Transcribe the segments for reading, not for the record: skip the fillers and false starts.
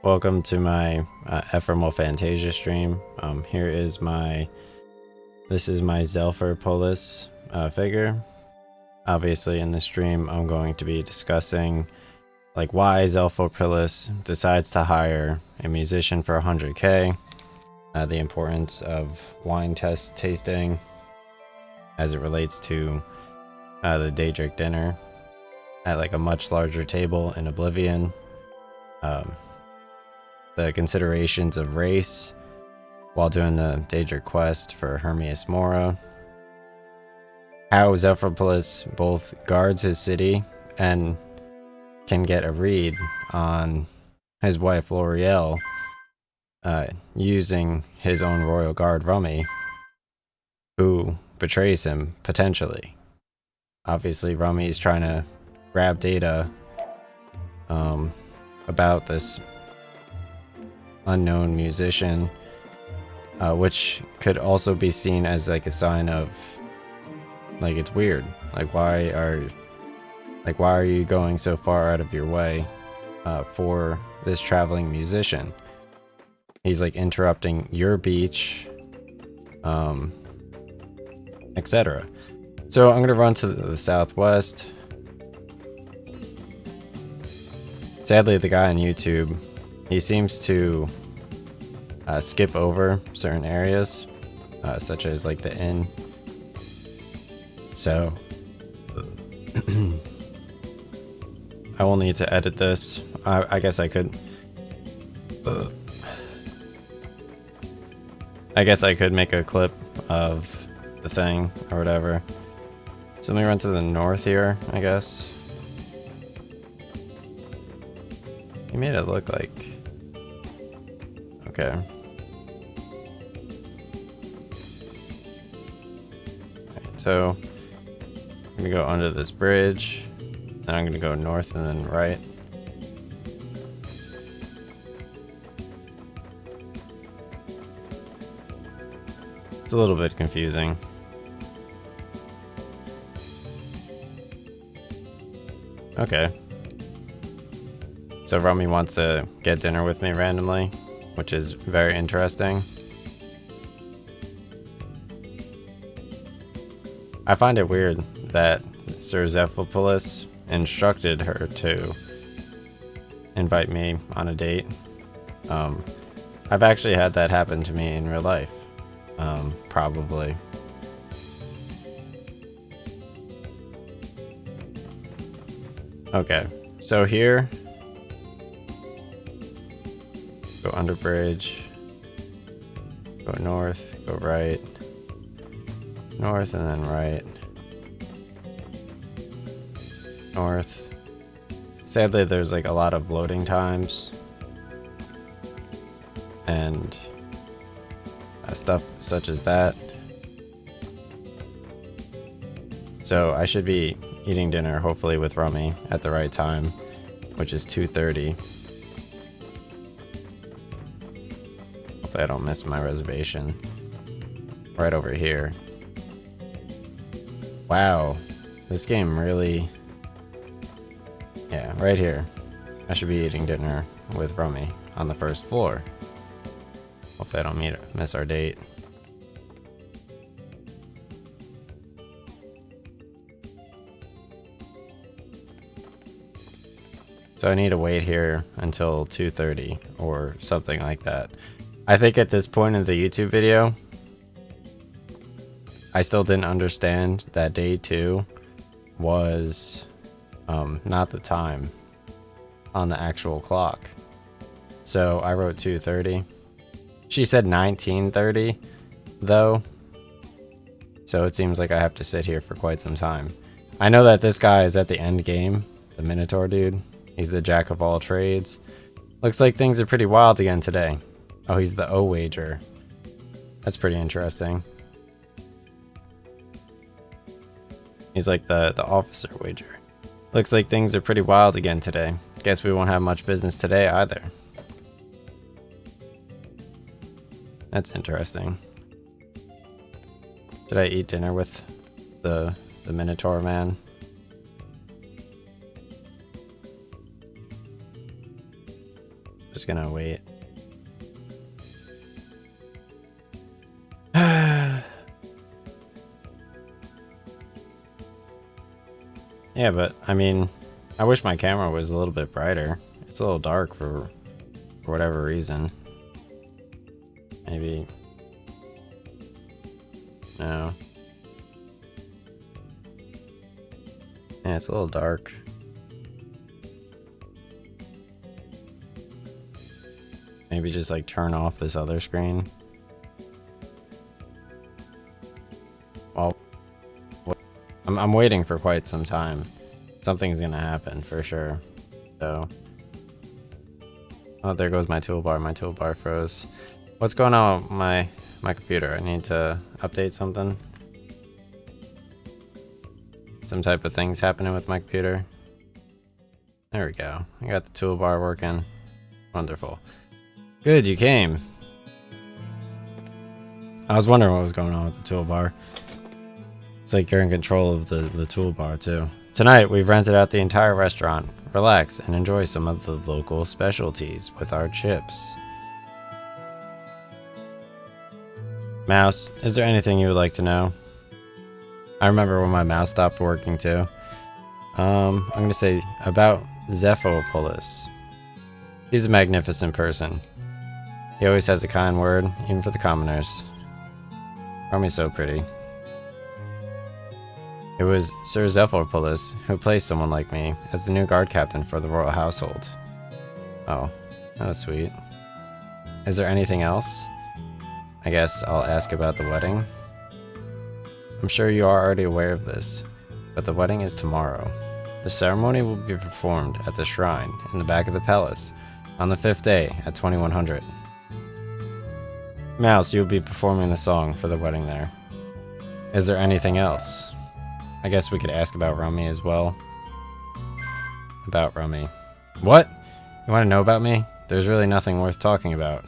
Welcome to my Ephemeral Fantasia stream. This is my Zelferpolis figure. Obviously in the stream I'm going to be discussing like why Zelferpolis decides to hire a musician for 100k, the importance of wine test tasting as it relates to the Daedric dinner at like a much larger table in Oblivion. The considerations of race while doing the Daedric quest for Hermias Mora. How Zelferpolis both guards his city and can get a read on his wife L'Oreal using his own royal guard Rummy, who betrays him potentially. Obviously Rummy is trying to grab data about this unknown musician, which could also be seen as like a sign of like it's weird. Like why are you going so far out of your way for this traveling musician? He's like interrupting your beach, etc. So I'm gonna run to the southwest. Sadly, the guy on YouTube, he seems to skip over certain areas, such as like the inn. So I will need to edit this. I guess I could. I guess I could make a clip of the thing or whatever. So let me run to the north here, I guess. He made it look like... Okay. Alright, so I'm gonna go under this bridge, then I'm gonna go north and then right. It's a little bit confusing. Okay. So Rummy wants to get dinner with me randomly, which is very interesting. I find it weird that Sir Zelferpolis instructed her to invite me on a date. I've actually had that happen to me in real life, probably. Okay, so here, go under bridge, go north, go right, north and then right, north. Sadly, there's like a lot of loading times and stuff such as that. So I should be eating dinner hopefully with Rummy at the right time, which is 2:30. Hopefully I don't miss my reservation. Right over here. Wow, this game really... Yeah, right here. I should be eating dinner with Rummy on the first floor. Hopefully I don't miss our date. So I need to wait here until 2:30 or something like that. I think at this point in the YouTube video, I still didn't understand that day 2 was not the time on the actual clock. So I wrote 2:30. She said 19:30 though. So it seems like I have to sit here for quite some time. I know that this guy is at the end game, the Minotaur dude. He's the jack of all trades. Looks like things are pretty wild again today. Oh, he's the O-Wager. That's pretty interesting. He's like the officer wager. Looks like things are pretty wild again today. Guess we won't have much business today either. That's interesting. Did I eat dinner with the Minotaur man? Just gonna wait. Yeah, but I mean, I wish my camera was a little bit brighter. It's a little dark for whatever reason. Maybe. No. Yeah, it's a little dark. Maybe just like turn off this other screen. Well, I'm waiting for quite some time. Something's gonna happen for sure. So, oh, there goes my toolbar. My toolbar froze. What's going on with my computer? I need to update something. Some type of things happening with my computer. There we go. I got the toolbar working. Wonderful. Good, you came. I was wondering what was going on with the toolbar. It's like you're in control of the toolbar too. Tonight, we've rented out the entire restaurant. Relax and enjoy some of the local specialties with our chips. Mouse, is there anything you would like to know? I remember when my mouse stopped working too. I'm gonna say about Zephopoulos. He's a magnificent person. He always has a kind word, even for the commoners. Rummy's so pretty. It was Sir Zephopoulos who placed someone like me as the new guard captain for the royal household. Oh, that was sweet. Is there anything else? I guess I'll ask about the wedding. I'm sure you are already aware of this, but the wedding is tomorrow. The ceremony will be performed at the shrine in the back of the palace on the 5th day at 2100. Mouse, you'll be performing the song for the wedding there. Is there anything else? I guess we could ask about Rummy as well. About Rummy. What? You want to know about me? There's really nothing worth talking about.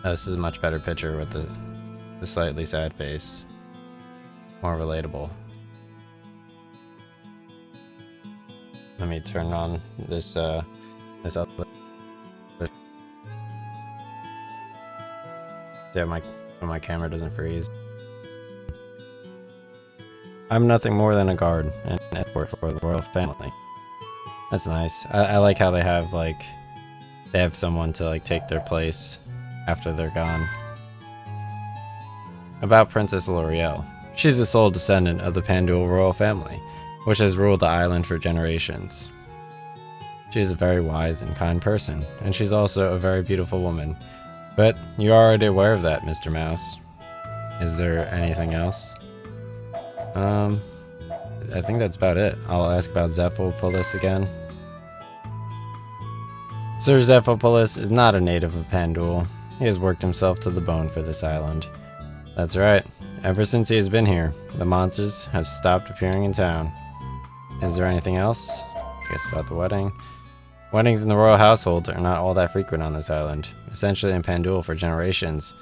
This is a much better picture with the slightly sad face. More relatable. Let me turn on this other. Yeah, so my camera doesn't freeze. I'm nothing more than a guard and an escort for the royal family. That's nice. I like how they have someone to like take their place after they're gone. About Princess L'Oreal. She's the sole descendant of the Pandul royal family, which has ruled the island for generations. She is a very wise and kind person, and she's also a very beautiful woman. But you're already aware of that, Mr. Mouse. Is there anything else? I think that's about it. I'll ask about Zephopoulos again. Sir Zephopoulos is not a native of Pandul. He has worked himself to the bone for this island. That's right. Ever since he has been here, the monsters have stopped appearing in town. Is there anything else? I guess about the wedding. Weddings in the royal household are not all that frequent on this island, essentially in Pandul for generations.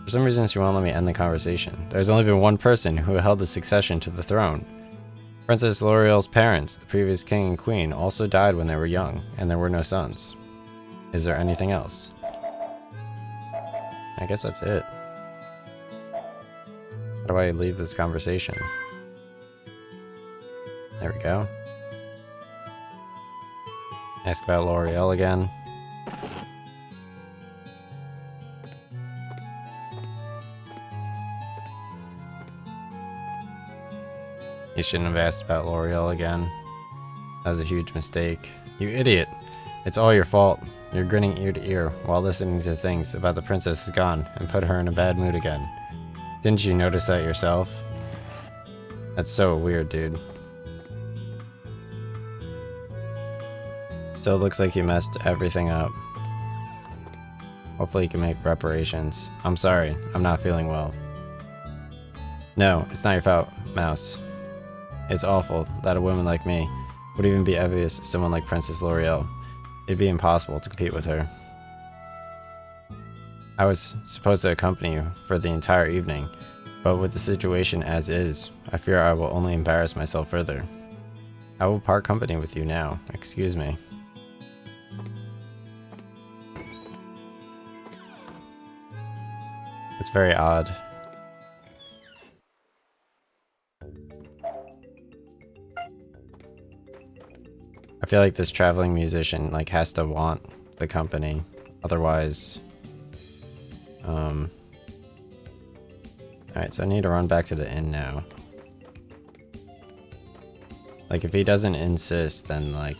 For some reason, she won't let me end the conversation. There's only been one person who held the succession to the throne. Princess L'Oreal's parents, the previous king and queen, also died when they were young, and there were no sons. Is there anything else? I guess that's it. How do I leave this conversation? There we go. Ask about L'Oreal again. You shouldn't have asked about L'Oreal again. That was a huge mistake. You idiot! It's all your fault. You're grinning ear to ear while listening to things about the princess is gone and put her in a bad mood again. Didn't you notice that yourself? That's so weird, dude. So it looks like you messed everything up. Hopefully you can make reparations. I'm sorry, I'm not feeling well. No, it's not your fault, Mouse. It's awful that a woman like me would even be envious of someone like Princess L'Oreal. It'd be impossible to compete with her. I was supposed to accompany you for the entire evening, but with the situation as is, I fear I will only embarrass myself further. I will part company with you now. Excuse me. It's very odd. I feel like this traveling musician like has to want the company, otherwise. Alright, so I need to run back to the inn now. Like, if he doesn't insist, then like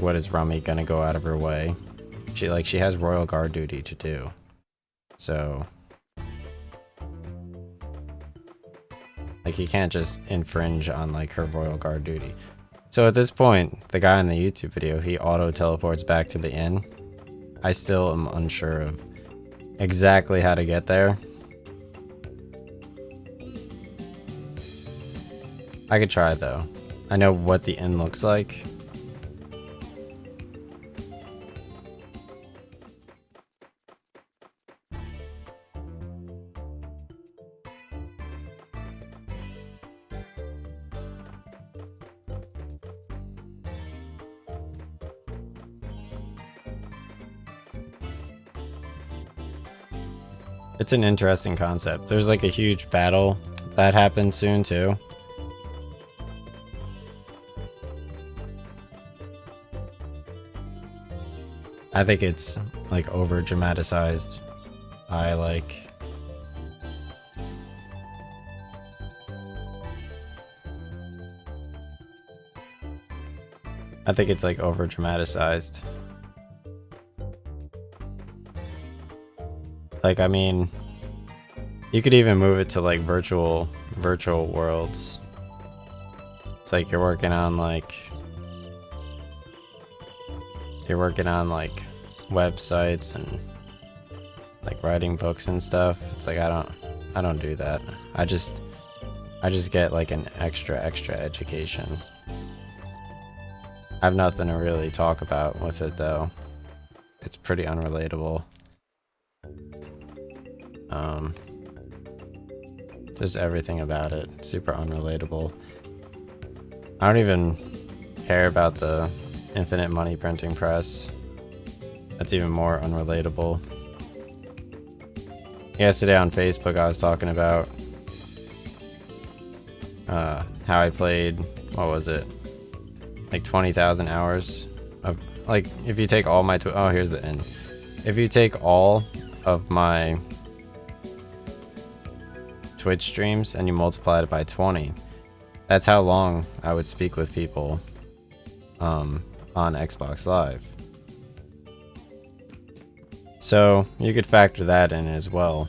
what is Rummy gonna go out of her way? She has royal guard duty to do. So like he can't just infringe on like her royal guard duty. So at this point, the guy in the YouTube video, he auto teleports back to the inn. I still am unsure of exactly how to get there. I could try though. I know what the inn looks like. It's an interesting concept. There's like a huge battle that happens soon too. I think it's like over dramatized. I think it's like over dramatized. Like, I mean, you could even move it to like virtual worlds. It's like you're working on like websites and like writing books and stuff. It's like I don't do that. I just get like an extra education. I have nothing to really talk about with it though. It's pretty unrelatable. Just everything about it, super unrelatable. I don't even care about the infinite money printing press. That's even more unrelatable. Yesterday on Facebook, I was talking about how I played, what was it? Like 20,000 hours of, like, if you take all my, oh, here's the end. If you take all of my Twitch streams and you multiply it by 20, that's how long I would speak with people on Xbox Live. So you could factor that in as well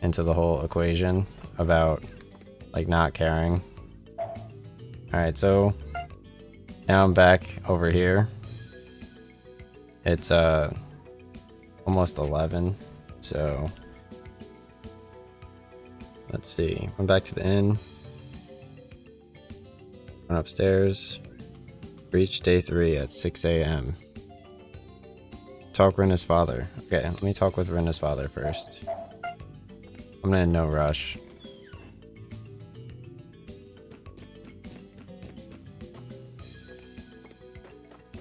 into the whole equation about like not caring. Alright, so now I'm back over here. It's almost 11, so let's see. I'm back to the inn. Went upstairs. Reached day 3 at 6 a.m. Talk Rinna's father. Okay, let me talk with Rinna's father first. I'm in no rush.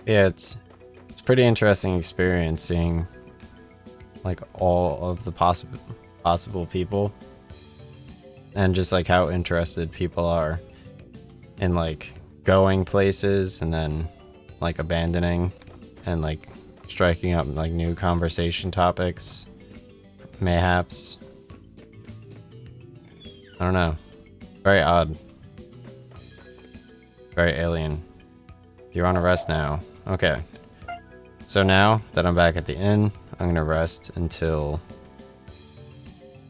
Yeah, it's pretty interesting experience seeing like all of the possible people, and just like how interested people are in like going places and then like abandoning and like striking up like new conversation topics, mayhaps. I don't know. Very odd. Very alien. You're on a rest now. Okay. So now that I'm back at the inn, I'm gonna rest until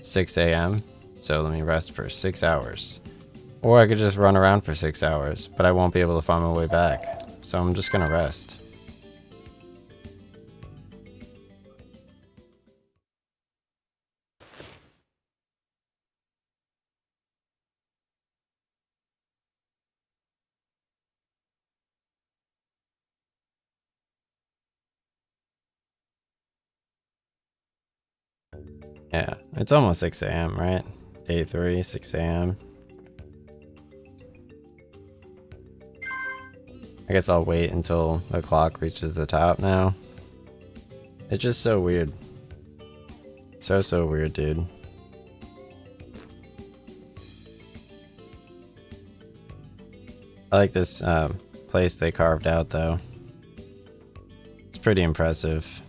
6 a.m. So let me rest for 6 hours. Or I could just run around for 6 hours, but I won't be able to find my way back. So I'm just gonna rest. Yeah, it's almost 6 a.m., right? Day 3, 6 a.m. I guess I'll wait until the clock reaches the top now. It's just so weird. So weird, dude. I like this place they carved out, though. It's pretty impressive.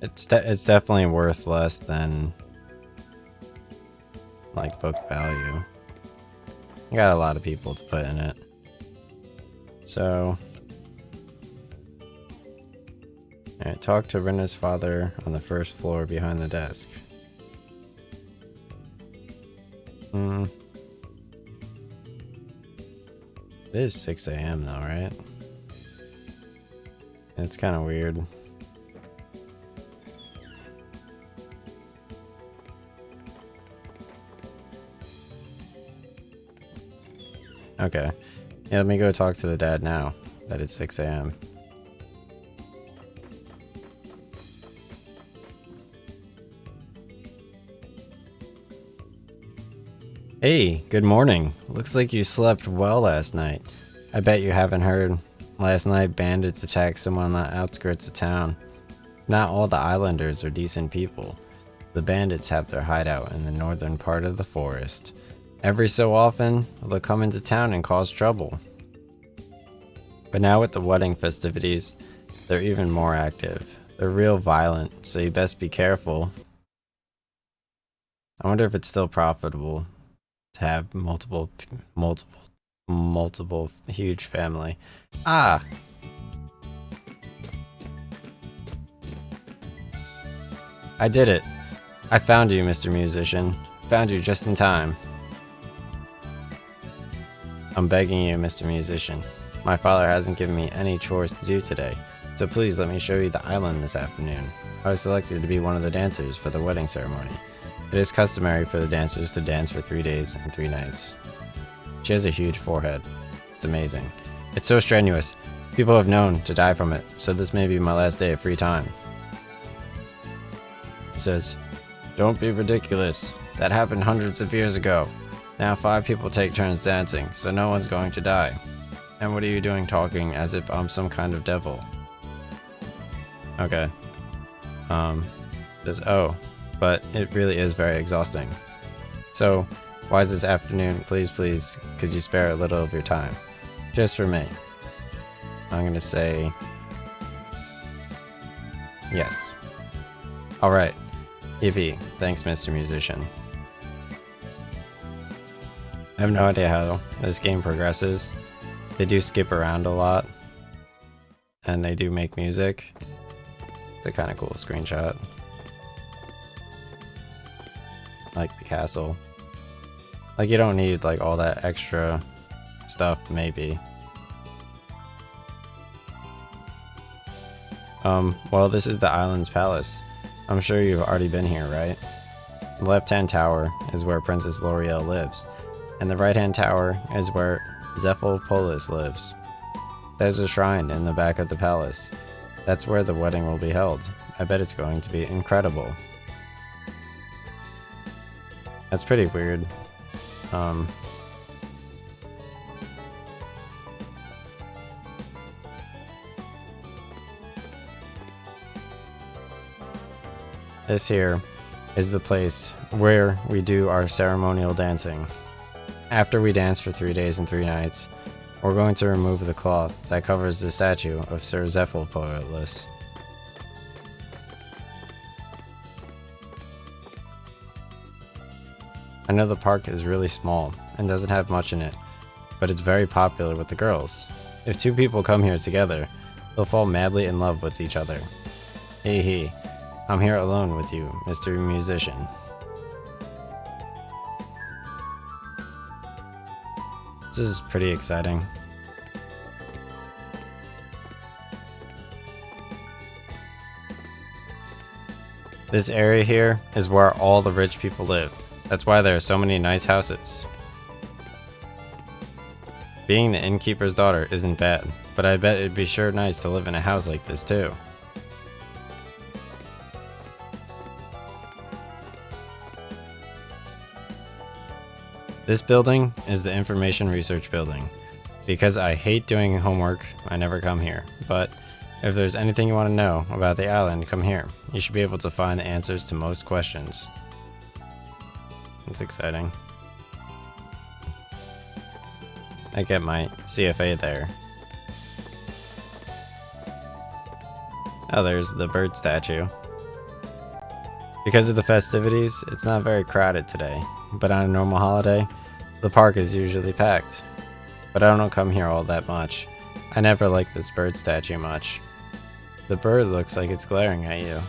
It's definitely worth less than like book value. I got a lot of people to put in it. So, alright, talk to Rena's father on the first floor behind the desk. It is 6 a.m. though, right? It's kind of weird. Okay. Yeah, let me go talk to the dad now that it's 6 a.m. Hey, good morning. Looks like you slept well last night. I bet you haven't heard. Last night, bandits attacked someone on the outskirts of town. Not all the islanders are decent people. The bandits have their hideout in the northern part of the forest. Every so often, they'll come into town and cause trouble. But now with the wedding festivities, they're even more active. They're real violent, so you best be careful. I wonder if it's still profitable to have multiple huge family. Ah! I did it. I found you, Mr. Musician. Found you just in time. I'm begging you, Mr. Musician. My father hasn't given me any chores to do today, so please let me show you the island this afternoon. I was selected to be one of the dancers for the wedding ceremony. It is customary for the dancers to dance for 3 days and 3 nights. She has a huge forehead. It's amazing. It's so strenuous. People have known to die from it, so this may be my last day of free time. He says, "Don't be ridiculous. That happened hundreds of years ago. Now 5 people take turns dancing, so no one's going to die. And what are you doing talking as if I'm some kind of devil?" Okay. Says, "Oh, but it really is very exhausting. So, why is this afternoon? Please, could you spare a little of your time? Just for me." I'm gonna say yes. Alright. Evie, thanks, Mr. Musician. I have no idea how this game progresses. They do skip around a lot. And they do make music. It's a kind of cool screenshot. Like the castle. Like, you don't need like all that extra stuff, maybe. Well, this is the island's palace. I'm sure you've already been here, right? The left-hand tower is where Princess L'Oreal lives, and the right-hand tower is where Zephyl Polis lives. There's a shrine in the back of the palace. That's where the wedding will be held. I bet it's going to be incredible. That's pretty weird. This here is the place where we do our ceremonial dancing. After we dance for 3 days and 3 nights, we're going to remove the cloth that covers the statue of Sir Zephyl Polis. I know the park is really small and doesn't have much in it, but it's very popular with the girls. If 2 people come here together, they'll fall madly in love with each other. Hee hee, I'm here alone with you, Mr. Musician. This is pretty exciting. This area here is where all the rich people live. That's why there are so many nice houses. Being the innkeeper's daughter isn't bad, but I bet it'd be sure nice to live in a house like this too. This building is the Information Research Building. Because I hate doing homework, I never come here, but If there's anything you want to know about the island, come here. You should be able to find the answers to most questions. That's exciting. I get my CFA there. Oh, there's the bird statue. Because of the festivities, it's not very crowded today, but on a normal holiday, the park is usually packed. But I don't come here all that much. I never liked this bird statue much. The bird looks like it's glaring at you.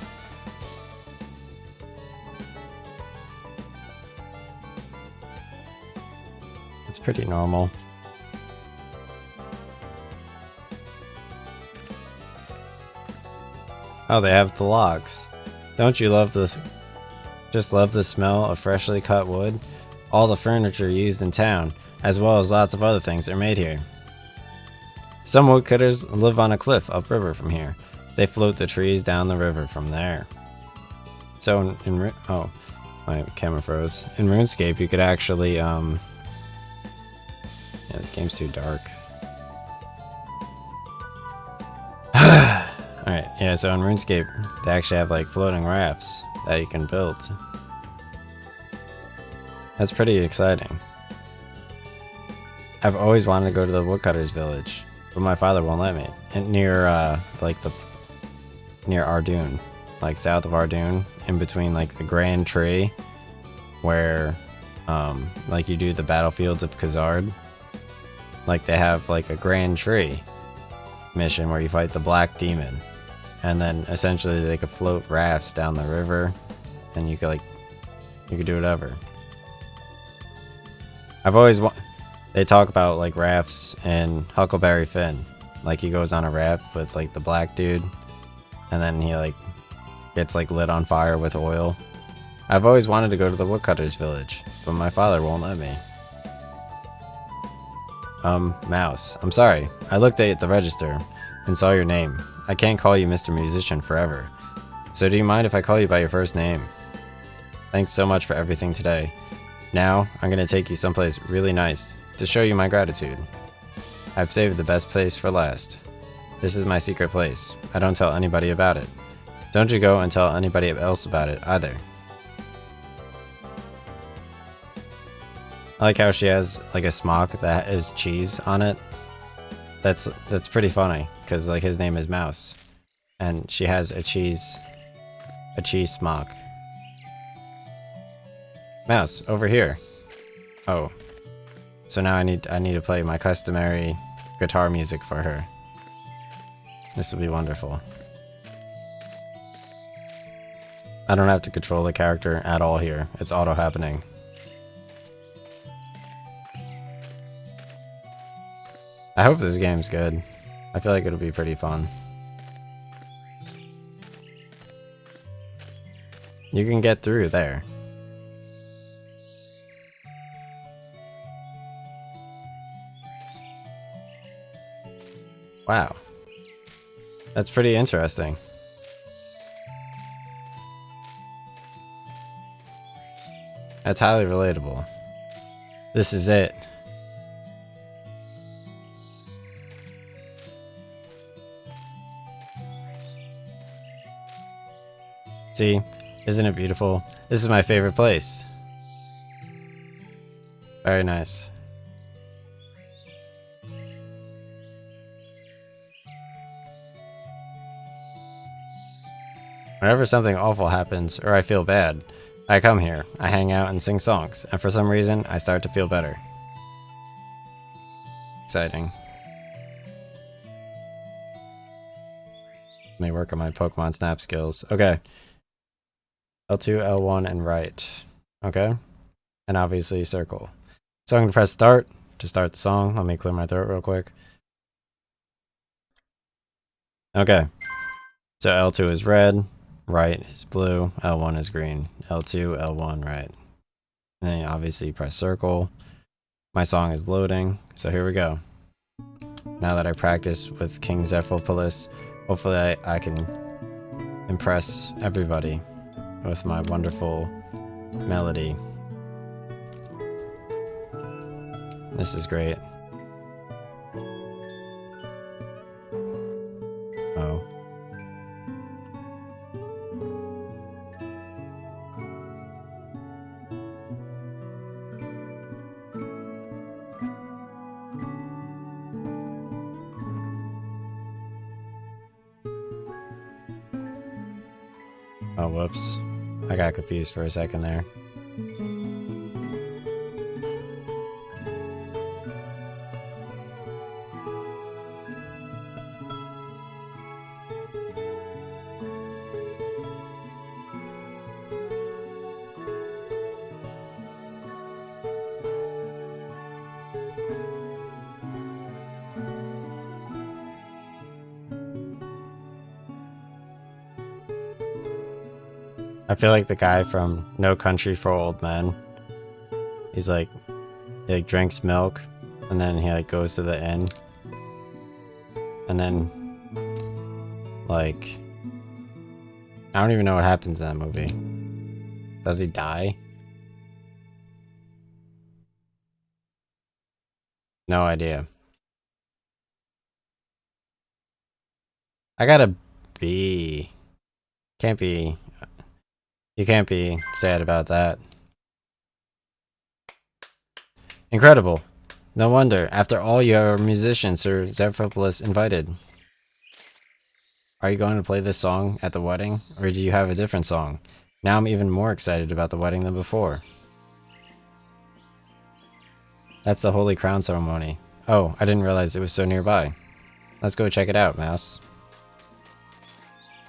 It's pretty normal. Oh, they have the logs. Don't you love just love the smell of freshly cut wood? All the furniture used in town, as well as lots of other things, are made here. Some woodcutters live on a cliff upriver from here. They float the trees down the river from there. So oh, my camera froze. In RuneScape, you could actually yeah, this game's too dark. Alright, yeah, so in RuneScape, they actually have like floating rafts that you can build. That's pretty exciting. I've always wanted to go to the woodcutters village, but my father won't let me. And near near Ardoon, like south of Ardoon, in between like the Grand Tree, where like you do the battlefields of Khazard. Like they have like a Grand Tree mission where you fight the Black Demon, and then essentially they could float rafts down the river, and you could do whatever. I've always they talk about like rafts in Huckleberry Finn, like he goes on a raft with like the black dude, and then he like gets like lit on fire with oil. I've always wanted to go to the woodcutters village, but my father won't let me. Mouse, I'm sorry. I looked at the register and saw your name. I can't call you Mr. Musician forever. So do you mind if I call you by your first name? Thanks so much for everything today. Now, I'm gonna take you someplace really nice to show you my gratitude. I've saved the best place for last. This is my secret place. I don't tell anybody about it. Don't you go and tell anybody else about it either. I like how she has like a smock that has cheese on it. That's pretty funny, because like his name is Mouse, and she has a cheese smock. Mouse, over here. Oh, so now I need to play my customary guitar music for her. This will be wonderful. I don't have to control the character at all here. It's auto happening. I hope this game's good. I feel like it'll be pretty fun. You can get through there. Wow. That's pretty interesting. That's highly relatable. This is it. See? Isn't it beautiful? This is my favorite place. Very nice. Whenever something awful happens, or I feel bad, I come here, I hang out and sing songs, and for some reason, I start to feel better. Exciting. Let me work on my Pokemon Snap skills. Okay. L2, L1, and right. Okay. And obviously circle. So I'm going to press start to start the song. Let me clear my throat real quick. Okay. So L2 is red. Right is blue, L1 is green, L2, L1, right. And then obviously you press circle. My song is loading, so here we go. Now that I practice with King Zephyropolis, hopefully I can impress everybody with my wonderful melody. This is great. Oh. Oh, whoops. I got confused for a second there. I feel like the guy from No Country for Old Men. He's like, he like drinks milk, and then he like goes to the inn, and then like, I don't even know what happens in that movie. Does he die? No idea. I got a B. Can't be. You can't be sad about that. Incredible. No wonder. After all, you're a musician, Sir Zephyropoulos invited. Are you going to play this song at the wedding, or do you have a different song? Now I'm even more excited about the wedding than before. That's the Holy Crown ceremony. Oh, I didn't realize it was so nearby. Let's go check it out, Mouse.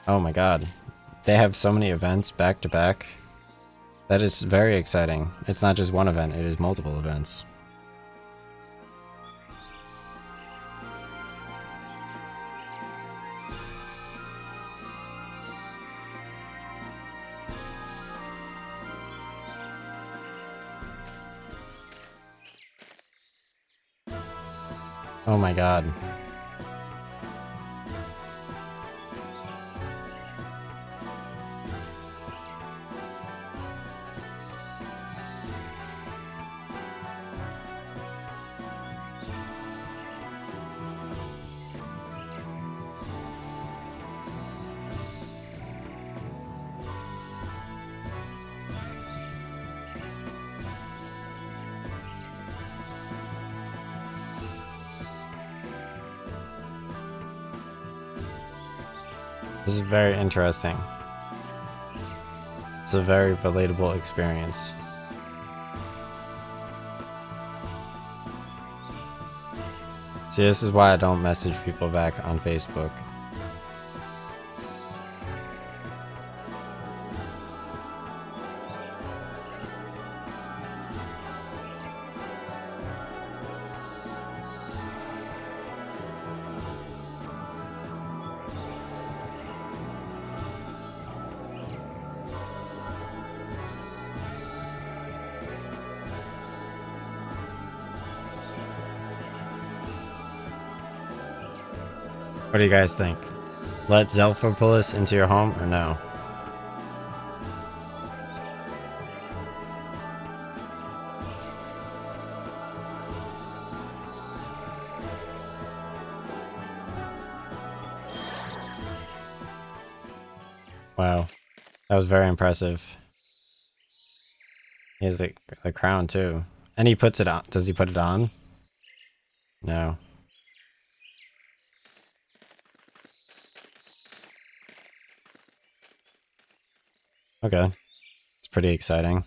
Oh my god. They have so many events back to back. That is very exciting. It's not just one event, it is multiple events. Oh my god. This is very interesting. It's a very relatable experience. See, this is why I don't message people back on Facebook. What do you guys think? Let Zelphopoulos into your home or no? Wow, that was very impressive. He has the crown too. And he puts it on. Does he put it on? No. Okay. It's pretty exciting.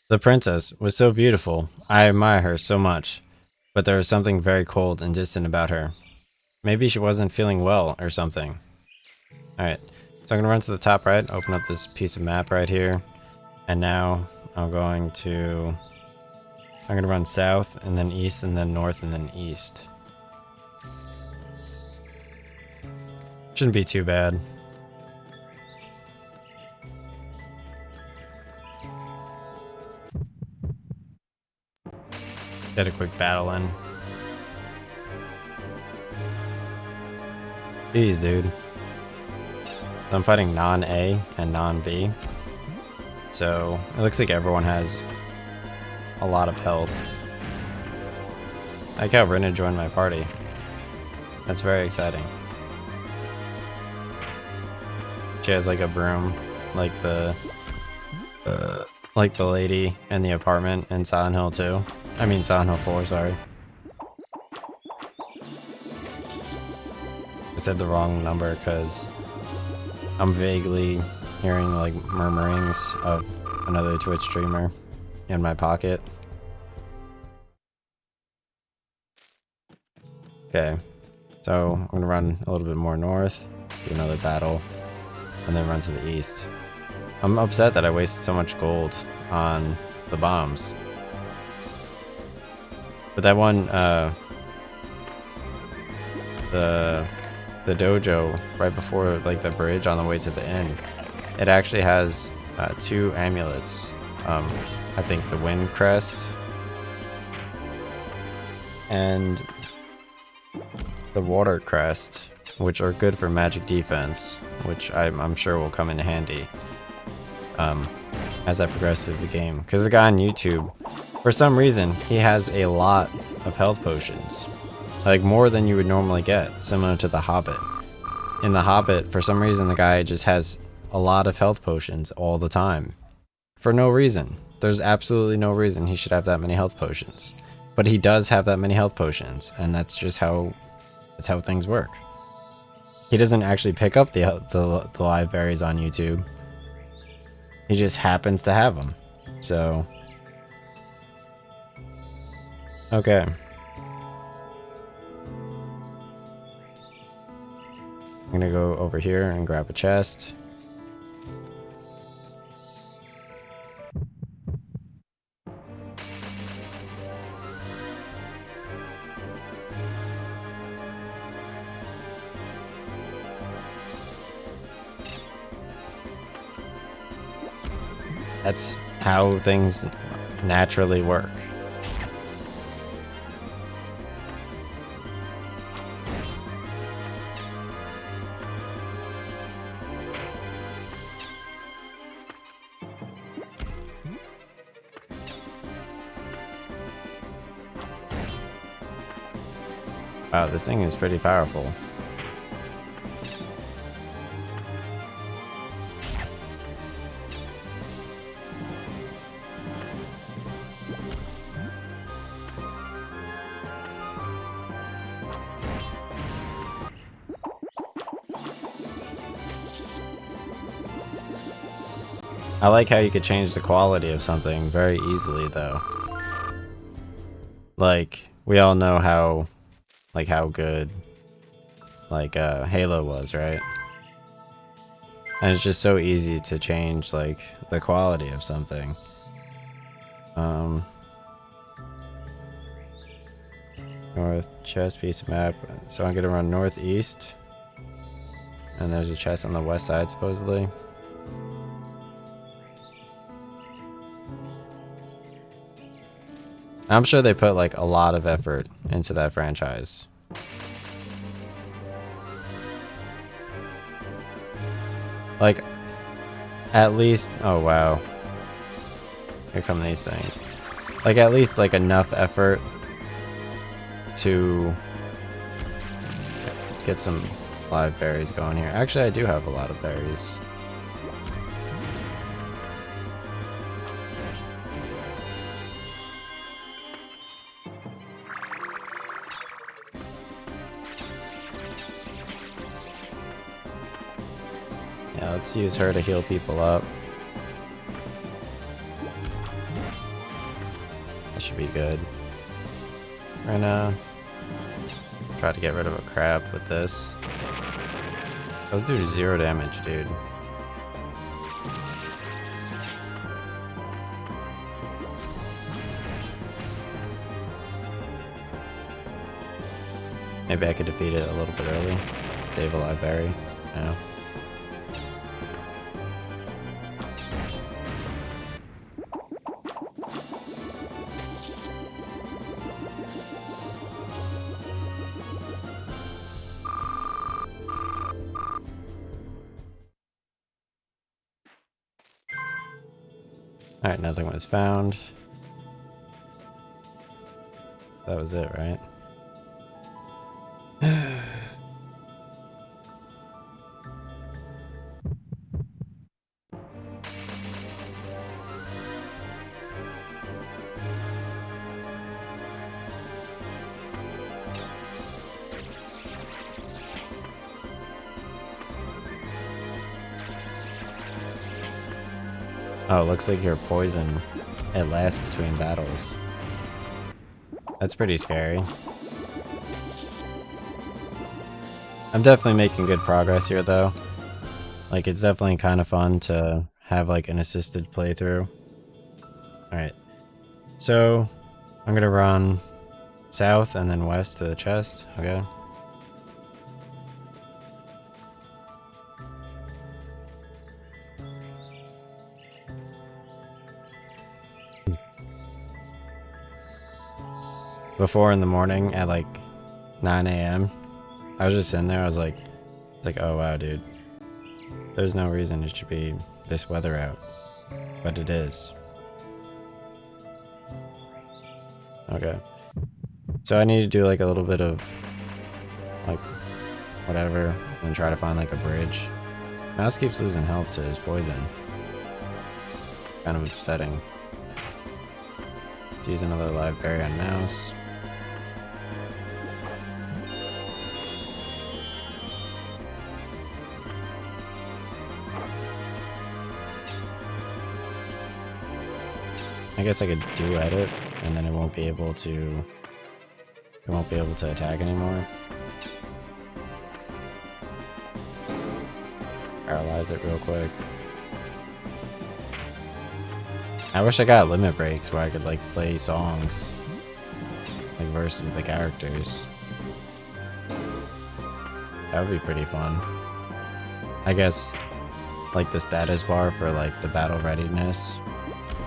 The princess was so beautiful. I admire her so much. But there was something very cold and distant about her. Maybe she wasn't feeling well or something. Alright. So I'm going to run to the top right, open up this piece of map right here. And now I'm going to run south and then east and then north and then east. Shouldn't be too bad. Get a quick battle in. Jeez, dude. I'm fighting non-A and non-B. So it looks like everyone has a lot of health. I like how Rinna joined my party. That's very exciting. She has like a broom, like the lady in the apartment in Silent Hill 2. I mean Silent Hill 4, sorry. I said the wrong number because I'm vaguely hearing like murmurings of another Twitch streamer in my pocket. Okay, so I'm gonna run a little bit more north, do another battle, and then run to the east. I'm upset that I wasted so much gold on the bombs. But that one, the dojo right before like the bridge on the way to the inn, it actually has 2 amulets. I think the wind crest and the water crest, which are good for magic defense, which I'm sure will come in handy as I progress through the game. Because the guy on YouTube, for some reason, he has a lot of health potions. Like more than you would normally get, similar to the Hobbit. In the Hobbit, for some reason, the guy just has a lot of health potions all the time. For no reason. There's absolutely no reason he should have that many health potions. But he does have that many health potions, and that's just how things work. He doesn't actually pick up the live berries on YouTube. He just happens to have them. So, okay. I'm gonna go over here and grab a chest. That's how things naturally work. Wow, this thing is pretty powerful. I like how you could change the quality of something very easily, though. Like, we all know how good, like, Halo was, right? And it's just so easy to change, like, the quality of something. North chest piece of map. So I'm gonna run northeast. And there's a chest on the west side, supposedly. I'm sure they put like a lot of effort into that franchise. Like, at least, oh wow. Here come these things. Like, at least like enough effort to... Let's get some live berries going here. Actually, I do have a lot of berries. Yeah, let's use her to heal people up. That should be good. We're gonna try to get rid of a crab with this. Those do 0 damage, dude. Maybe I could defeat it a little bit early. Save a live berry. Yeah. Alright, nothing was found. That was it, right? Oh, it looks like you're poisoned at last between battles. That's pretty scary. I'm definitely making good progress here, though. Like, it's definitely kind of fun to have, like, an assisted playthrough. Alright. So, I'm gonna run south and then west to the chest, okay? Before in the morning at like 9 a.m., I was just sitting there, I was like, oh wow, dude. There's no reason it should be this weather out. But it is. Okay. So I need to do like a little bit of like whatever and try to find like a bridge. Mouse keeps losing health to his poison. Kind of upsetting. Let's use another live berry on Mouse. I guess I could duet it, and then it won't be able to attack anymore. Paralyze it real quick. I wish I got limit breaks where I could like play songs like versus the characters. That would be pretty fun. I guess like the status bar for like the battle readiness,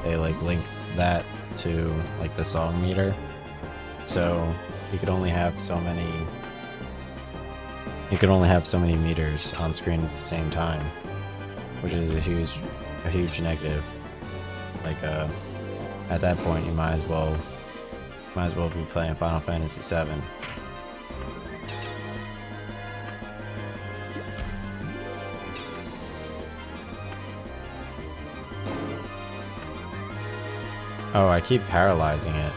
they like link that to like the song meter, so you could only have so many meters on screen at the same time, which is a huge negative. Like at that point you might as well be playing Final Fantasy VII. Oh, I keep paralyzing it.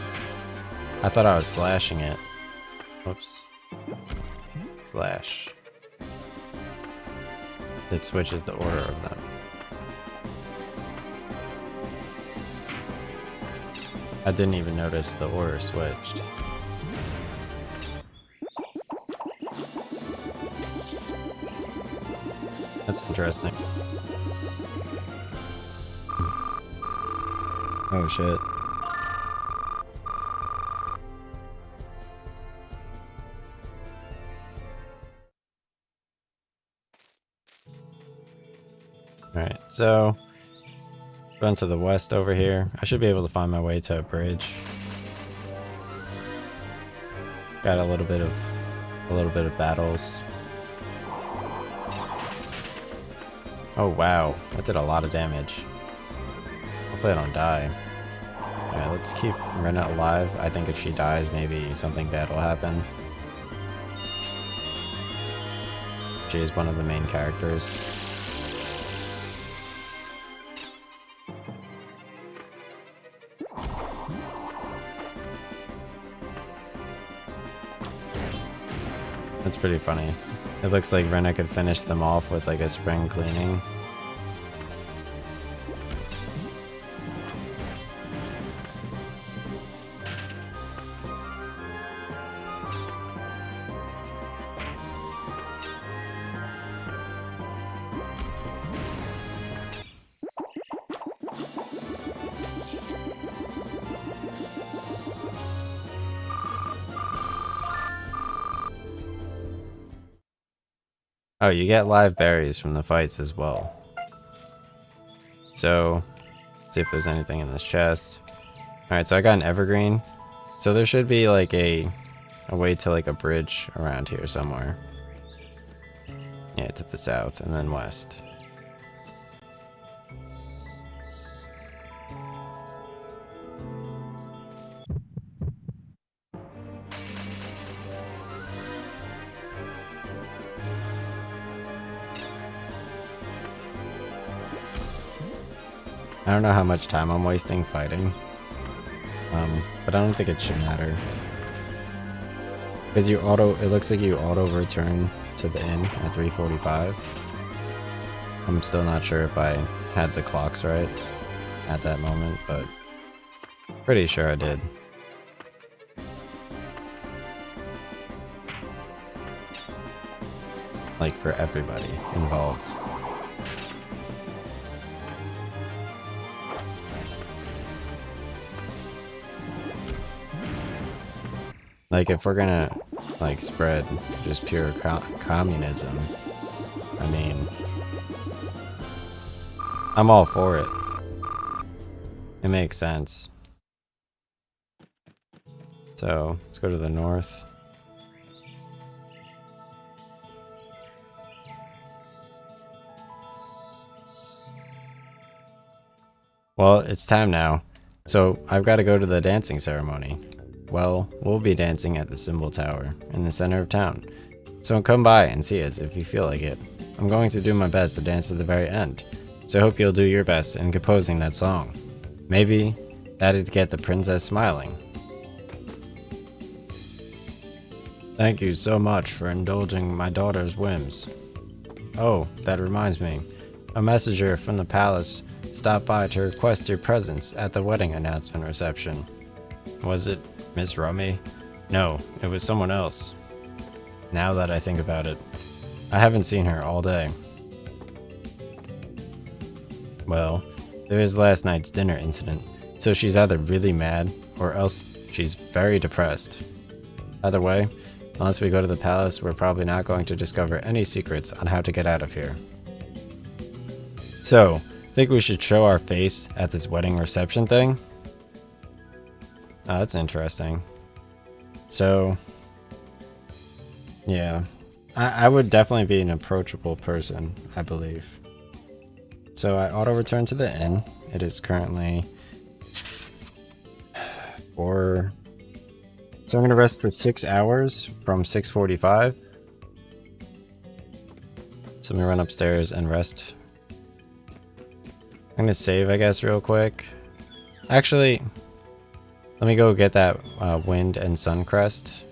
I thought I was slashing it. Whoops. Slash. It switches the order of them. I didn't even notice the order switched. That's interesting. Oh shit. Alright, so run to the west over here. I should be able to find my way to a bridge. Got a little bit of battles. Oh wow, that did a lot of damage. Hopefully I don't die. Alright, let's keep Rena alive. I think if she dies, maybe something bad will happen. She is one of the main characters. That's pretty funny. It looks like Rena could finish them off with like a spring cleaning. Oh, you get live berries from the fights as well. So, let's see if there's anything in this chest. Alright, so I got an evergreen. So there should be like a way to like a bridge around here somewhere. Yeah, to the south and then west. I don't know how much time I'm wasting fighting. But I don't think it should matter. Because it looks like you auto return to the inn at 3:45. I'm still not sure if I had the clocks right at that moment, but pretty sure I did. Like for everybody involved. Like if we're gonna like spread just pure communism, I mean, I'm all for it. It makes sense. So let's go to the north. Well, it's time now. So I've got to go to the dancing ceremony. Well, we'll be dancing at the Symbol Tower in the center of town. So come by and see us if you feel like it. I'm going to do my best to dance to the very end. So I hope you'll do your best in composing that song. Maybe that'd get the princess smiling. Thank you so much for indulging my daughter's whims. Oh, that reminds me. A messenger from the palace stopped by to request your presence at the wedding announcement reception. Was it Miss Rummy? No, it was someone else. Now that I think about it, I haven't seen her all day. Well, there is last night's dinner incident, so she's either really mad or else she's very depressed. Either way, unless we go to the palace, we're probably not going to discover any secrets on how to get out of here. So, think we should show our face at this wedding reception thing? Oh, that's interesting. So, yeah, I would definitely be an approachable person, I believe. So I auto-return to the inn. It is currently 4. So I'm going to rest for 6 hours from 6:45. So I'm going to run upstairs and rest. I'm going to save, I guess, real quick. Actually, let me go get that wind and sun crest.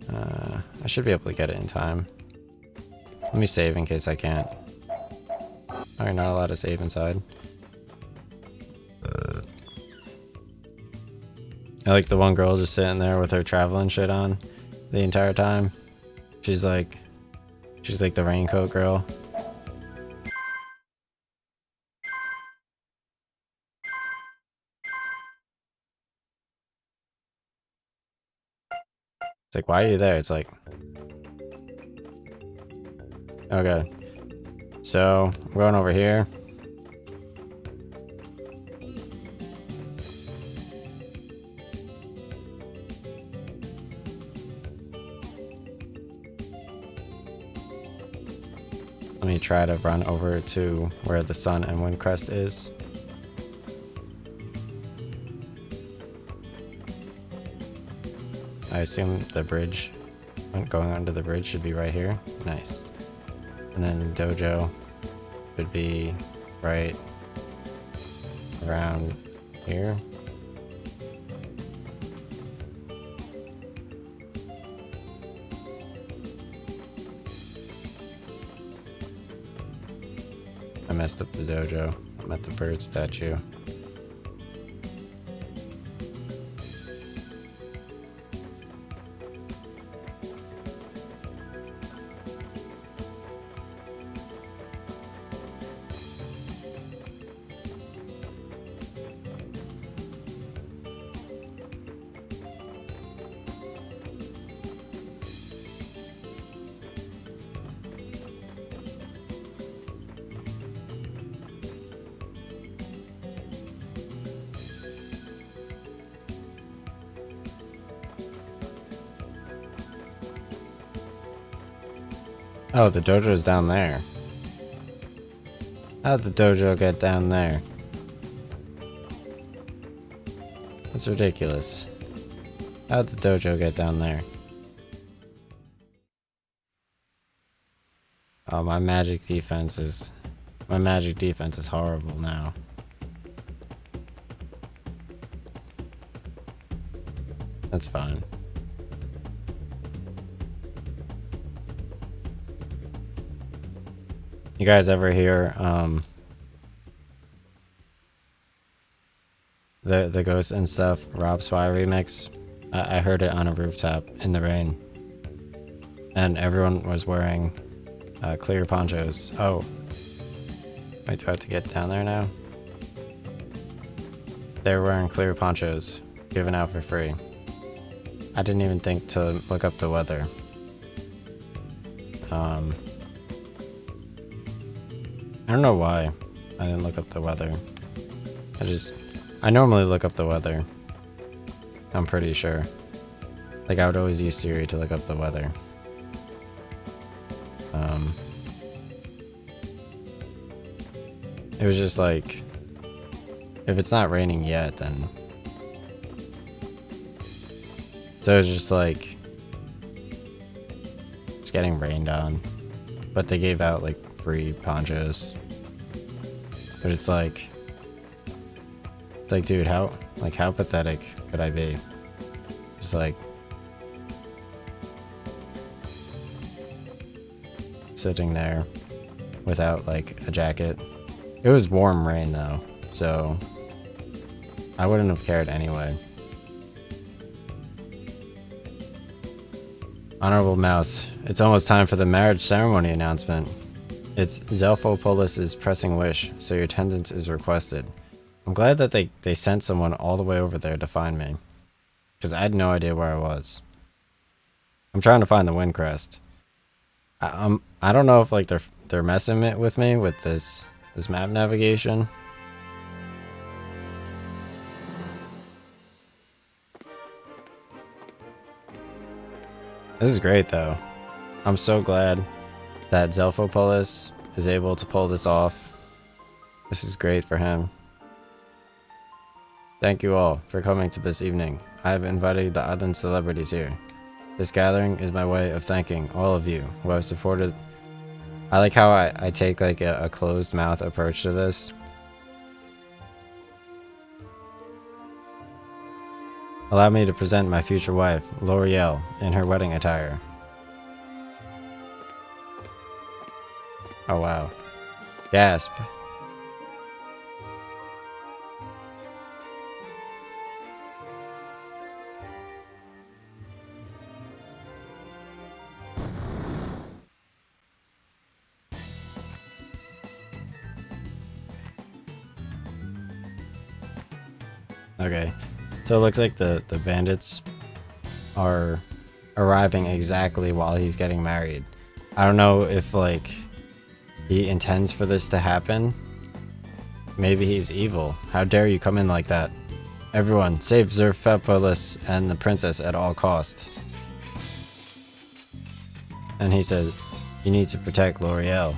I should be able to get it in time. Let me save in case I can't. Oh, you're not allowed to save inside. I like the one girl just sitting there with her traveling shit on the entire time. She's like the raincoat girl. It's like, why are you there? It's like, okay. So, I'm going over here. Let me try to run over to where the sun and wind crest is. I assume the bridge, going under the bridge, should be right here. Nice. And then dojo should be right around here. I messed up the dojo. I'm at the bird statue. Oh, the dojo's down there. How'd the dojo get down there? That's ridiculous. How'd the dojo get down there? Oh, my magic defense is My magic defense is horrible now. That's fine. You guys ever hear the Ghost and Stuff Rob Spy remix? I heard it on a rooftop in the rain, and everyone was wearing clear ponchos. Oh, wait, do I have to get down there now? They were wearing clear ponchos, given out for free. I didn't even think to look up the weather. I don't know why I didn't look up the weather. I normally look up the weather. I'm pretty sure. Like, I would always use Siri to look up the weather. It was just like, if it's not raining yet, then... So it's just like, it's getting rained on. But they gave out like free ponchos. But it's like, dude, how pathetic could I be? Just like, sitting there without like a jacket. It was warm rain though, so I wouldn't have cared anyway. Honorable Mouse, it's almost time for the marriage ceremony announcement. It's Zelphopolis' pressing wish, so your attendance is requested. I'm glad that they sent someone all the way over there to find me, because I had no idea where I was. I'm trying to find the Windcrest. I don't know if like they're messing with me with this map navigation. This is great though. I'm so glad that Zelphopolis is able to pull this off. This is great for him. Thank you all for coming to this evening. I have invited the island celebrities here. This gathering is my way of thanking all of you who have supported. I like how I take like a closed mouth approach to this. Allow me to present my future wife, L'Oreal, in her wedding attire. Oh wow. Gasp. Okay. So it looks like the bandits are arriving exactly while he's getting married. I don't know if like he intends for this to happen. Maybe he's evil. How dare you come in like that? Everyone, save Zerphepolis and the princess at all cost. And he says, you need to protect L'Oreal.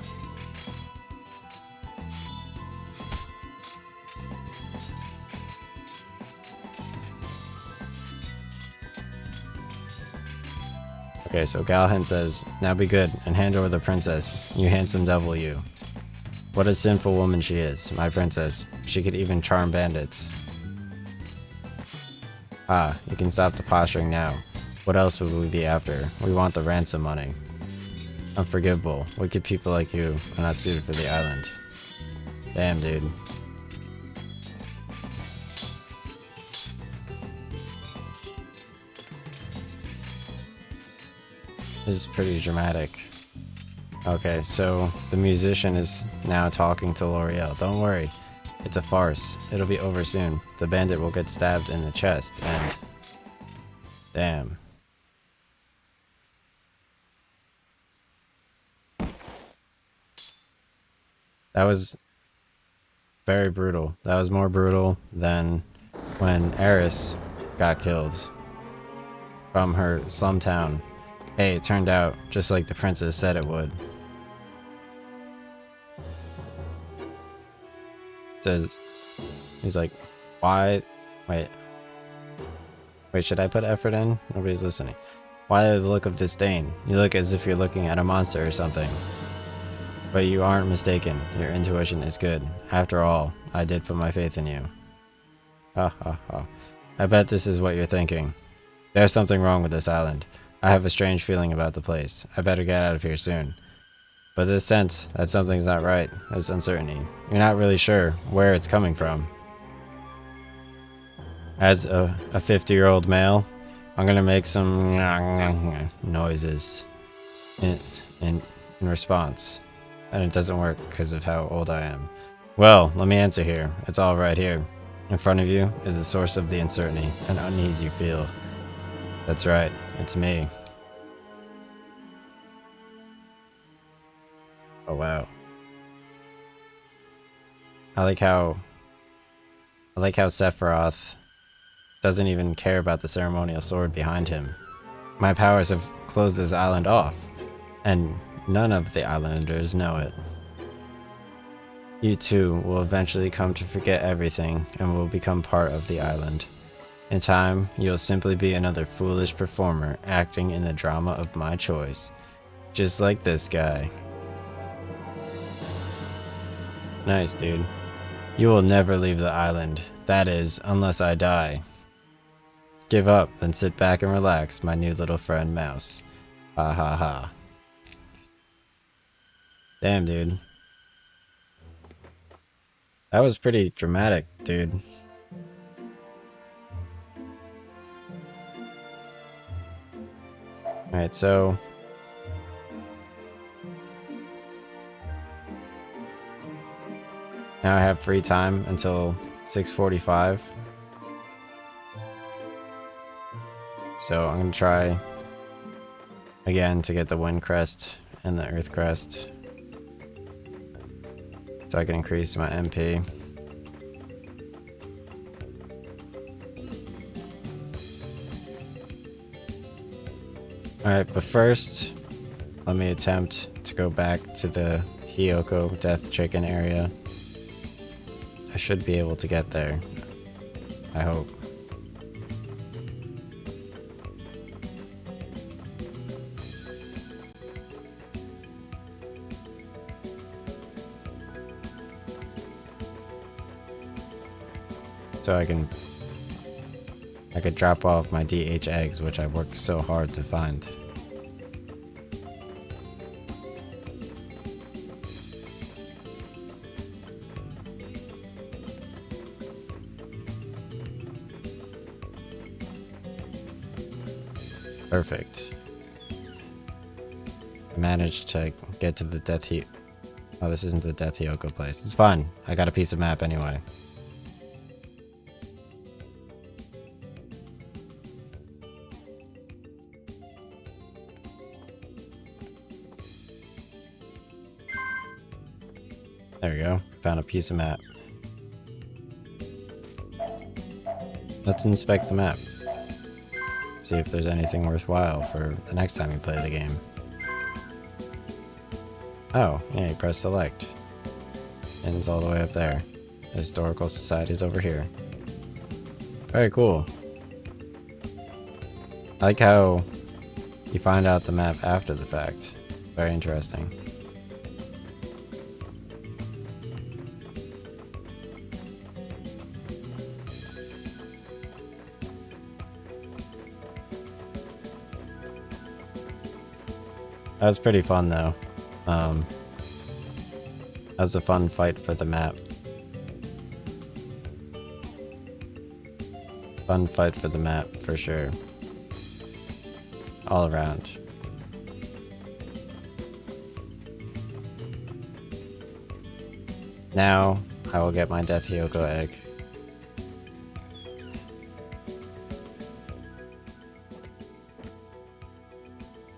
Okay, so Galhan says, now be good and hand over the princess, you handsome devil you. What a sinful woman she is, my princess. She could even charm bandits. Ah, you can stop the posturing now. What else would we be after? We want the ransom money. Unforgivable. Wicked people like you are not suited for the island. Damn, dude. This is pretty dramatic. Okay, so the musician is now talking to L'Oreal. Don't worry, it's a farce. It'll be over soon. The bandit will get stabbed in the chest and... Damn. That was very brutal. That was more brutal than when Eris got killed from her slum town. Hey, it turned out just like the princess said it would. Says, he's like, why? Wait, should I put effort in? Nobody's listening. Why the look of disdain? You look as if you're looking at a monster or something. But you aren't mistaken. Your intuition is good. After all, I did put my faith in you. Ha ha ha. I bet this is what you're thinking. There's something wrong with this island. I have a strange feeling about the place. I better get out of here soon. But this sense that something's not right, this uncertainty, you're not really sure where it's coming from. As a 50-year-old male, I'm gonna make some noises in response. And it doesn't work because of how old I am. Well, let me answer here. It's all right here. In front of you is the source of the uncertainty and unease you feel. That's right, it's me. Oh wow. I like how Sephiroth doesn't even care about the ceremonial sword behind him. My powers have closed this island off, and none of the islanders know it. You too will eventually come to forget everything and will become part of the island. In time, you'll simply be another foolish performer acting in the drama of my choice. Just like this guy. Nice, dude. You will never leave the island. That is, unless I die. Give up and sit back and relax, my new little friend Mouse. Ha ha ha. Damn, dude. That was pretty dramatic, dude. Alright, so... now I have free time until 6:45. So I'm gonna try again to get the Wind Crest and the Earth Crest. So I can increase my MP. Alright, but first, let me attempt to go back to the Hiyoko Death Chicken area. I should be able to get there. I hope. So I could drop off my DH eggs, which I worked so hard to find. Perfect. Managed to get to the Death He... Oh, this isn't the Death Hiyoko place. It's fine. I got a piece of map anyway. There we go. Found a piece of map. Let's inspect the map. See if there's anything worthwhile for the next time you play the game. Oh, yeah, you press select. And it's all the way up there. The Historical Society's over here. Very cool. I like how you find out the map after the fact. Very interesting. That was pretty fun though. That was a fun fight for the map. Fun fight for the map, for sure. All around. Now, I will get my Death Hiyoko egg.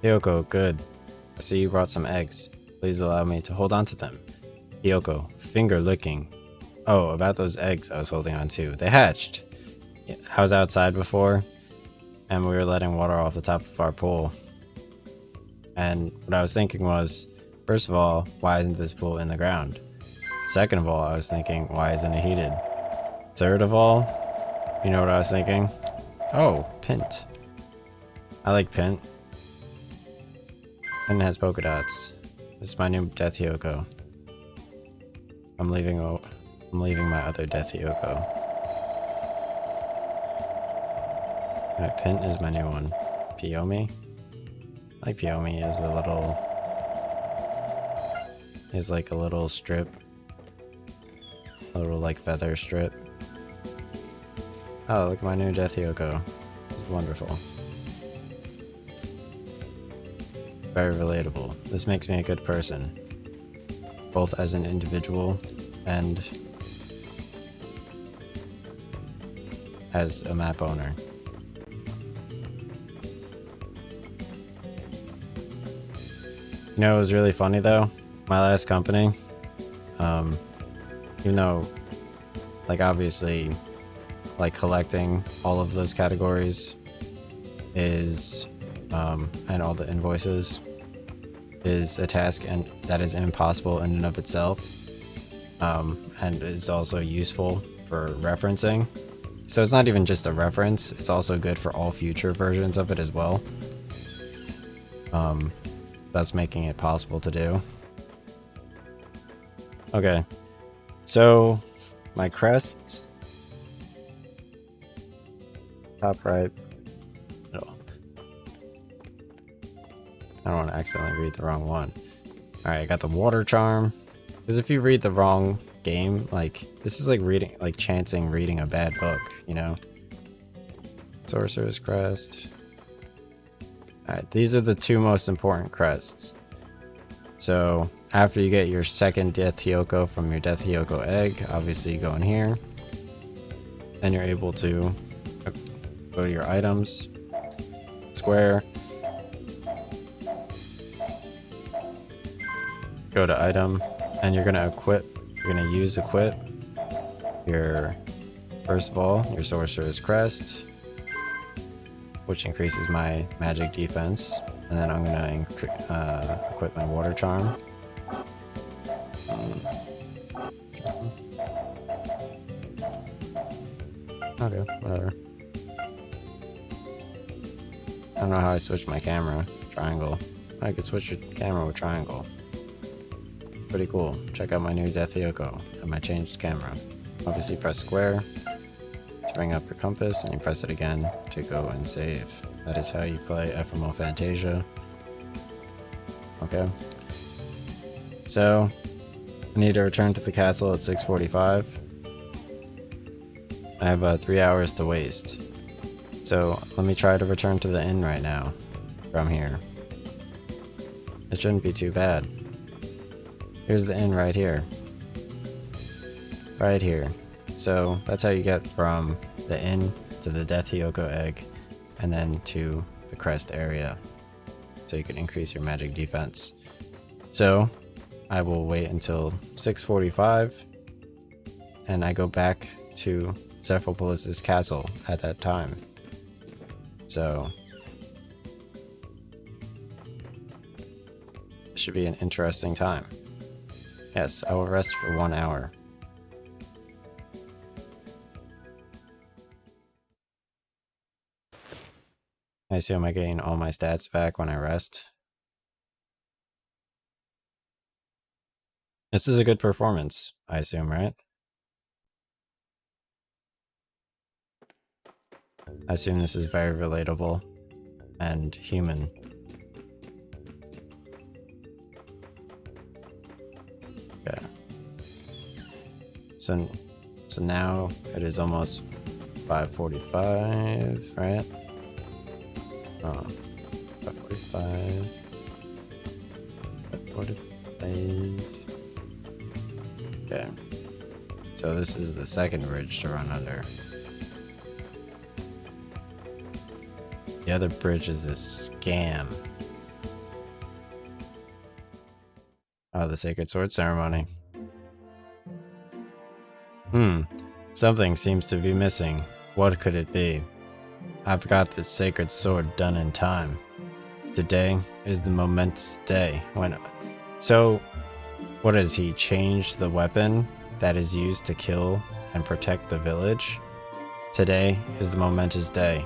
Hiyoko, good. I see you brought some eggs. Please allow me to hold on to them. Hiyoko, finger licking. Oh, about those eggs I was holding on to. They hatched. I was outside before, and we were letting water off the top of our pool. And what I was thinking was, first of all, why isn't this pool in the ground? Second of all, I was thinking, why isn't it heated? Third of all, you know what I was thinking? Oh, Pint. I like Pint. And it has polka dots. This is my new Death Hyoko. I'm leaving my other Death Hyoko. Alright, Pint is my new one. Piomi? I like Piomi is a little... Is like a little strip. A little like feather strip. Oh, look at my new Death Hyoko. It's wonderful. Very relatable. This makes me a good person. Both as an individual and as a map owner. You know, it was really funny though. My last company, even though, like, obviously, like, collecting all of those categories is, and all the invoices is a task and that is impossible in and of itself, and is also useful for referencing. So it's not even just a reference, it's also good for all future versions of it as well. Thus making it possible to do. Okay, so my crests, top right, middle. I don't want to accidentally read the wrong one. Alright, I got the water charm. Because if you read the wrong game, like, this is like reading, like chanting reading a bad book, you know? Sorcerer's crest. Alright, these are the two most important crests. So, after you get your second Death Hyoko from your Death Hyoko egg, obviously you go in here. Then you're able to go to your items, square, go to item, and you're gonna use equip your, first of all, your Sorcerer's Crest, which increases my magic defense, and then I'm gonna equip my Water Charm. Okay, whatever. I don't know how I switched my camera. Triangle. I could switch your camera with triangle. Pretty cool. Check out my new Death Hyoko and my changed camera. Obviously press square to bring up your compass, and you press it again to go and save. That is how you play FMO Fantasia. Okay. So, I need to return to the castle at 6:45. I have 3 hours to waste. So, let me try to return to the inn right now from here. It shouldn't be too bad. Here's the inn right here. Right here. So that's how you get from the inn to the Death Hyoko egg and then to the crest area. So you can increase your magic defense. So I will wait until 6:45 and I go back to Zephyropolis' castle at that time. So it should be an interesting time. Yes, I will rest for 1 hour. I assume I gain all my stats back when I rest. This is a good performance, I assume, right? I assume this is very relatable and human. Okay. So now it is almost 5:45, right? 5:45. 5:45. Okay. So this is the second bridge to run under. The other bridge is a scam. Oh, the Sacred Sword Ceremony. Something seems to be missing. What could it be? I've got this sacred sword done in time. Today is the momentous day when... So, what has he changed the weapon that is used to kill and protect the village? Today is the momentous day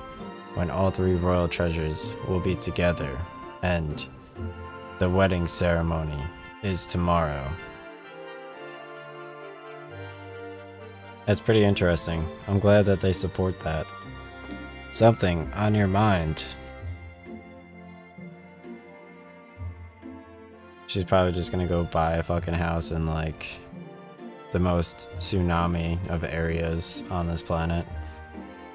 when all three royal treasures will be together and the wedding ceremony is tomorrow. That's pretty interesting. I'm glad that they support that. Something on your mind. She's probably just gonna go buy a fucking house in like the most tsunami of areas on this planet.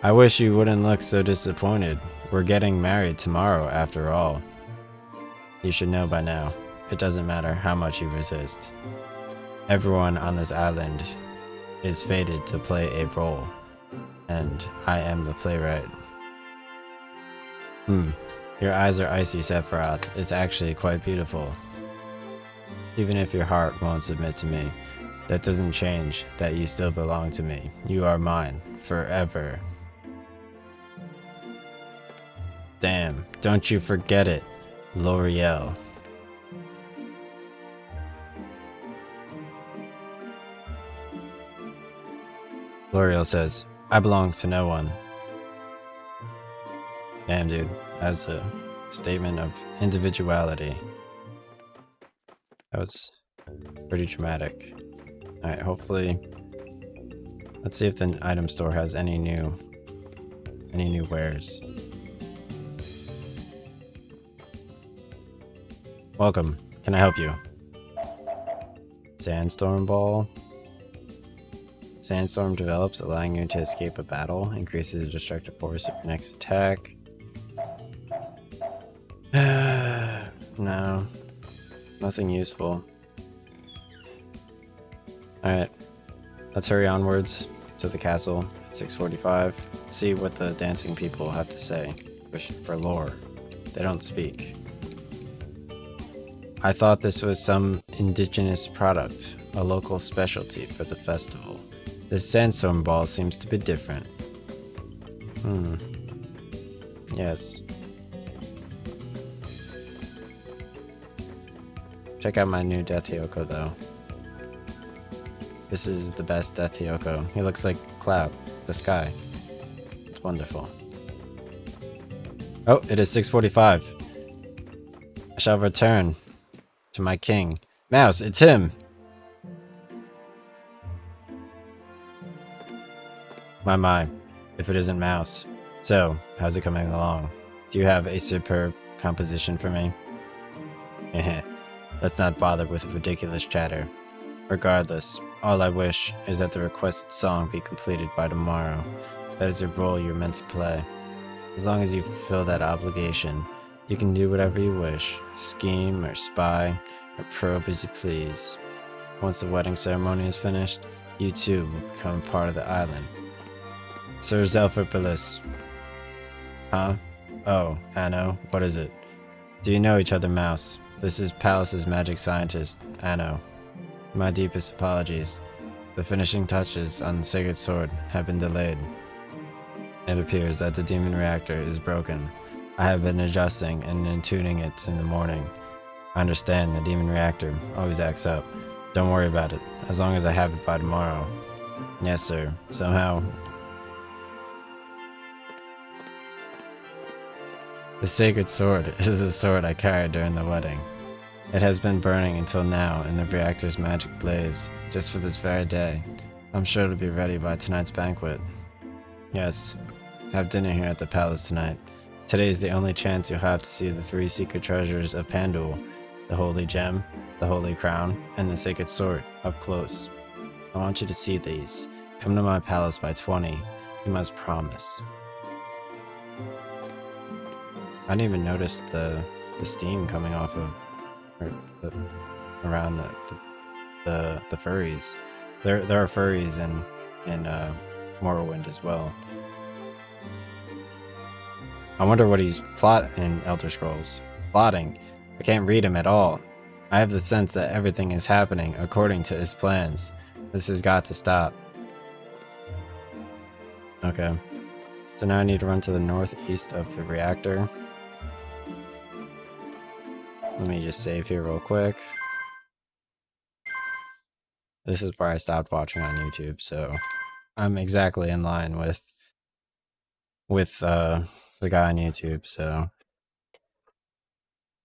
I wish you wouldn't look so disappointed. We're getting married tomorrow after all. You should know by now. It doesn't matter how much you resist. Everyone on this island is fated to play a role, and I am the playwright. Your eyes are icy, Sephiroth. It's actually quite beautiful. Even if your heart won't submit to me, that doesn't change that you still belong to me. You are mine, forever. Damn, don't you forget it, L'Oreal. L'Oreal says, I belong to no one. Damn, dude, that's a statement of individuality. That was pretty dramatic. Alright, hopefully... Let's see if the item store has any new wares. Welcome. Can I help you? Sandstorm Ball. Sandstorm develops, allowing you to escape a battle. Increases the destructive force of your next attack. No. Nothing useful. Alright. Let's hurry onwards to the castle at 6:45. See what the dancing people have to say. For lore. They don't speak. I thought this was some indigenous product, a local specialty for the festival. This sandstorm ball seems to be different. Yes. Check out my new Death Hyoko though. This is the best Death Hyoko. He looks like Cloud, the sky. It's wonderful. Oh, it is 6:45. I shall return to my king. Mouse, it's him! My, if it isn't Mouse. So, how's it coming along? Do you have a superb composition for me? Let's not bother with ridiculous chatter. Regardless, all I wish is that the requested song be completed by tomorrow. That is a role you're meant to play. As long as you fulfill that obligation, you can do whatever you wish. Scheme or spy or probe as you please. Once the wedding ceremony is finished, you too will become part of the island. Sir Zelphopoulos. Huh? Oh, Anno, what is it? Do you know each other, Mouse? This is Palace's magic scientist, Anno. My deepest apologies. The finishing touches on the sacred sword have been delayed. It appears that the demon reactor is broken. I have been adjusting and tuning it in the morning. I understand the demon reactor always acts up. Don't worry about it, as long as I have it by tomorrow. Yes, sir. Somehow... The sacred sword is the sword I carried during the wedding. It has been burning until now in the reactor's magic blaze, just for this very day. I'm sure it'll be ready by tonight's banquet. Yes, have dinner here at the palace tonight. Today's the only chance you'll have to see the 3 secret treasures of Pandul, the Holy Gem, the Holy Crown, and the Sacred Sword, up close. I want you to see these. Come to my palace by 20. You must promise. I didn't even notice the steam coming off of around the furries. There are furries in Morrowind as well. I wonder what he's plotting in Elder Scrolls. Plotting. I can't read him at all. I have the sense that everything is happening according to his plans. This has got to stop. Okay. So now I need to run to the northeast of the reactor. Let me just save here real quick. This is where I stopped watching on YouTube, so I'm exactly in line with the guy on YouTube, so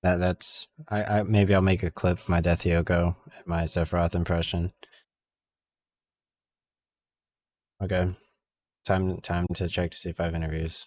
That's I maybe I'll make a clip of my Death Yoko, my Sephiroth impression. Okay. Time to check to see if I have interviews.